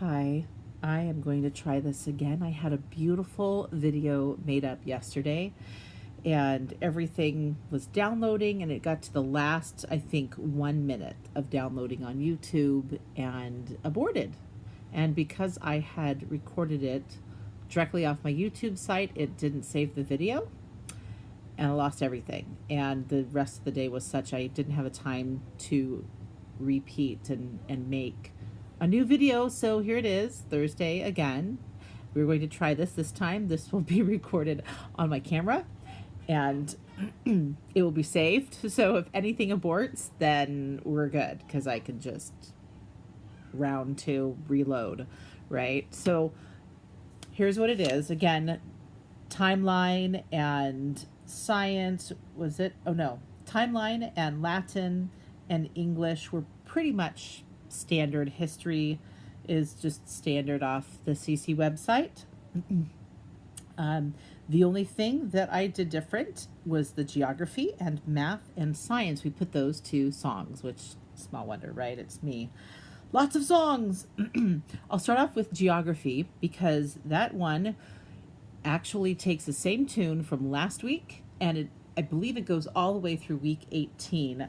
Hi, I am going to try this again. I had a beautiful video made up yesterday and everything was downloading and it got to the last, I think, 1 minute of downloading on YouTube and aborted. And because I had recorded it directly off my YouTube site, it didn't save the video and I lost everything. And the rest of the day was such I didn't have a time to repeat and make a new video. So here it is, Thursday again. We're going to try this time. This will be recorded on my camera and it will be saved. So if anything aborts, then we're good because I can just round to reload, right? So here's what it is. Again, timeline and science, was it? Oh no, timeline and Latin and English were pretty much standard. History is just standard off the CC website. The only thing that I did different was the geography and math and science. We put those two songs, which, small wonder, right? It's me. Lots of songs. I'll start off with geography because that one actually takes the same tune from last week and I believe it goes all the way through week 18.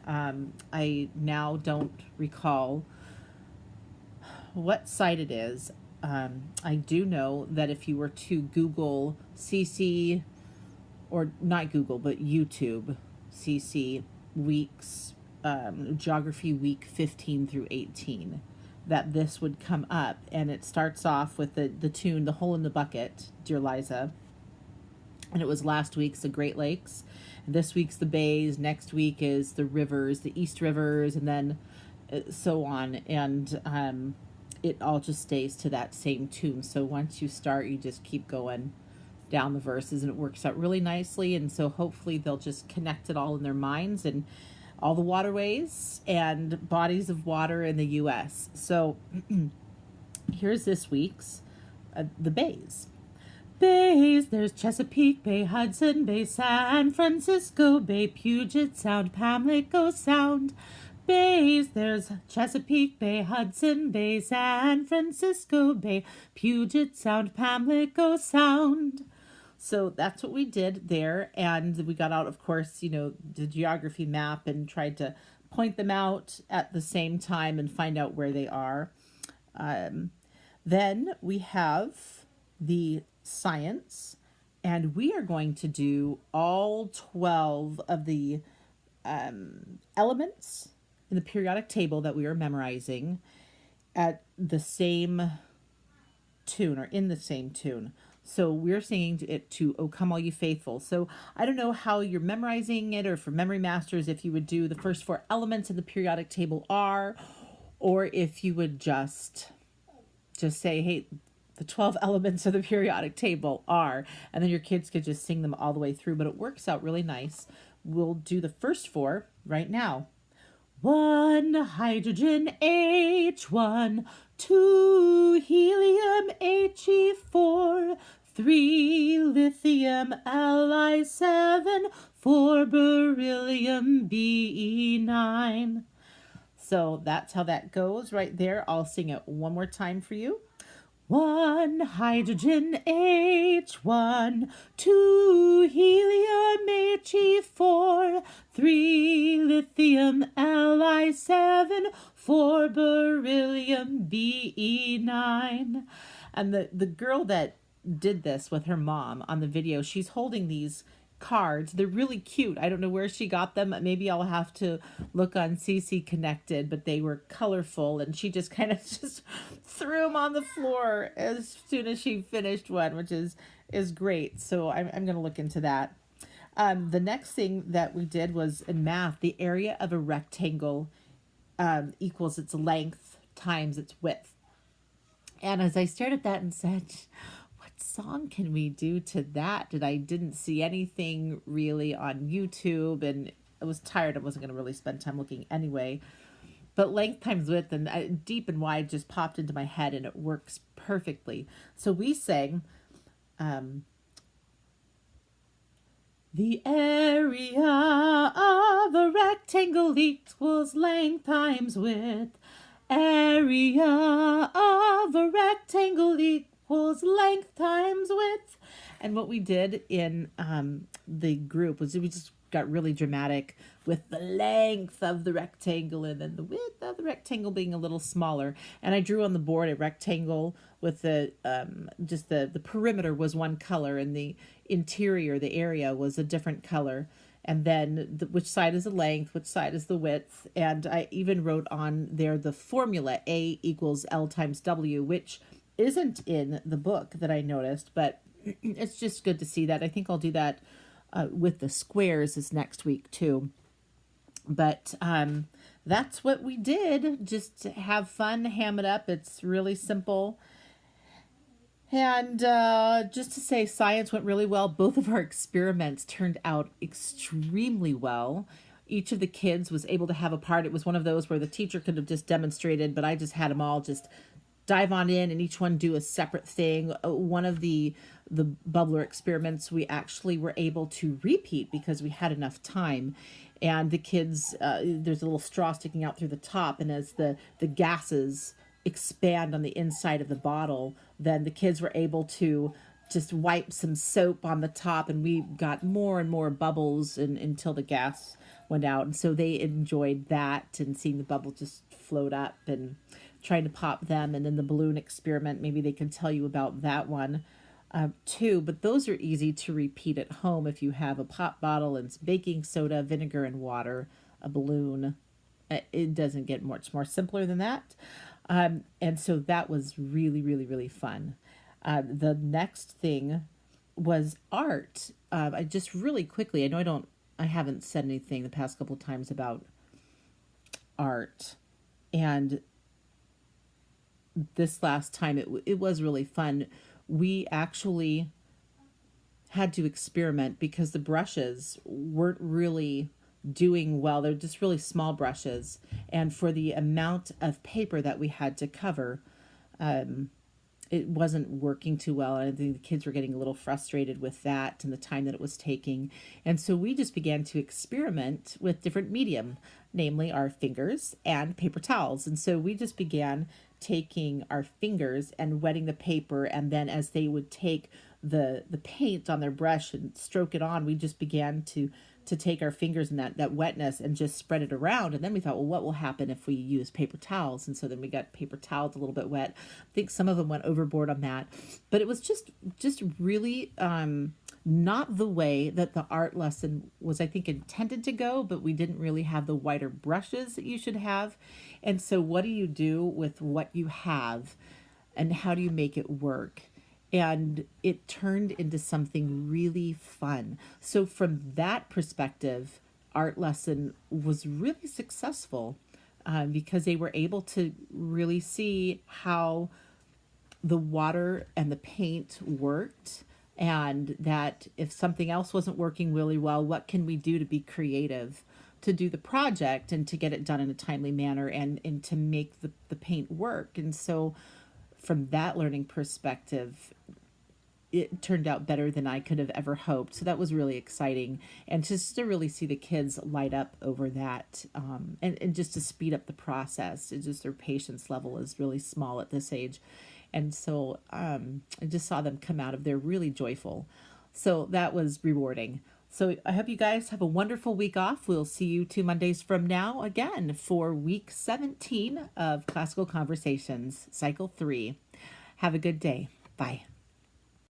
I now don't recall what site it is. I do know that if you were to Google CC, or not Google, but YouTube, CC weeks, geography week 15 through 18, that this would come up. And it starts off with the tune, The Hole in the Bucket, Dear Liza. And it was last week's the Great Lakes. And this week's the Bays. Next week is the rivers, the East Rivers, and then so on. And it all just stays to that same tune. So once you start, you just keep going down the verses and it works out really nicely. And so hopefully they'll just connect it all in their minds and all the waterways and bodies of water in the U.S. So here's this week's the Bays. Bays, there's Chesapeake Bay, Hudson Bay, San Francisco Bay, Puget Sound, Pamlico Sound. Bays, there's Chesapeake Bay, Hudson Bay, San Francisco Bay, Puget Sound, Pamlico Sound. So that's what we did there. And we got out, of course, the geography map and tried to point them out at the same time and find out where they are. Then we have the science, and we are going to do all 12 of the elements in the periodic table that we are memorizing at the same tune or in the same tune. So we're singing it to O Come All You Faithful. So I don't know how you're memorizing it, or for Memory Masters, if you would do the first 4 elements in the periodic table are, or if you would just say, hey, the 12 elements of the periodic table are, and then your kids could just sing them all the way through, but it works out really nice. We'll do the first 4 right now. 1 hydrogen H1, 2 helium He4, 3 lithium Li7, 4 beryllium Be9. So that's how that goes right there. I'll sing it one more time for you. 1 hydrogen H1, 2 helium He4, 3 lithium Li7, 4 beryllium Be9. And the girl that did this with her mom on the video, she's holding these cards. They're really cute. I don't know where she got them. Maybe I'll have to look on CC Connected, but they were colorful and she just kind of just threw them on the floor as soon as she finished one, which is great. So I'm going to look into that. The next thing that we did was in math, the area of a rectangle equals its length times its width. And as I stared at that and said, song can we do to that? I didn't see anything really on YouTube and I was tired. I wasn't going to really spend time looking anyway. But length times width and deep and wide just popped into my head and it works perfectly. So we sang the area of a rectangle equals length times width. Area of a rectangle equals length times width. And what we did in the group was we just got really dramatic with the length of the rectangle and then the width of the rectangle being a little smaller. And I drew on the board a rectangle with the just the perimeter was one color and the interior, the area, was a different color. And then which side is the length, which side is the width. And I even wrote on there the formula A equals L times W, which isn't in the book that I noticed, but it's just good to see that. I think I'll do that with the squares this next week too. But that's what we did. Just to have fun, ham it up. It's really simple. And just to say, science went really well. Both of our experiments turned out extremely well. Each of the kids was able to have a part. It was one of those where the teacher could have just demonstrated, but I just had them all just dive on in and each one do a separate thing. One of the bubbler experiments we actually were able to repeat because we had enough time. And the kids, there's a little straw sticking out through the top, and as the gases expand on the inside of the bottle, then the kids were able to just wipe some soap on the top, and we got more and more bubbles until the gas went out. And so they enjoyed that and seeing the bubble just float up and trying to pop them. And then the balloon experiment, maybe they can tell you about that one too. But those are easy to repeat at home if you have a pop bottle and baking soda, vinegar, and water, a balloon. It doesn't get much more simpler than that. And so that was really, really, really fun. The next thing was art. I just really quickly, I haven't said anything the past couple of times about art. And this last time it was really fun. We actually had to experiment because the brushes weren't really doing well. They're just really small brushes. And for the amount of paper that we had to cover, it wasn't working too well. And I think the kids were getting a little frustrated with that and the time that it was taking. And so we just began to experiment with different medium, namely our fingers and paper towels. And so we just began taking our fingers and wetting the paper, and then as they would take the paint on their brush and stroke it on, we just began to take our fingers and that wetness and just spread it around. And then we thought, well, what will happen if we use paper towels? And so then we got paper towels a little bit wet. I think some of them went overboard on that, but it was just really not the way that the art lesson was, I think, intended to go, but we didn't really have the wider brushes that you should have. And so what do you do with what you have, and how do you make it work? And it turned into something really fun. So from that perspective, art lesson was really successful because they were able to really see how the water and the paint worked, and that if something else wasn't working really well, what can we do to be creative to do the project and to get it done in a timely manner and to make the paint work. And so from that learning perspective, it turned out better than I could have ever hoped. So that was really exciting. And just to really see the kids light up over that and just to speed up the process. It's just their patience level is really small at this age. And so I just saw them come out of there really joyful. So that was rewarding. So I hope you guys have a wonderful week off. We'll see you 2 Mondays from now again for week 17 of Classical Conversations, Cycle 3. Have a good day. Bye.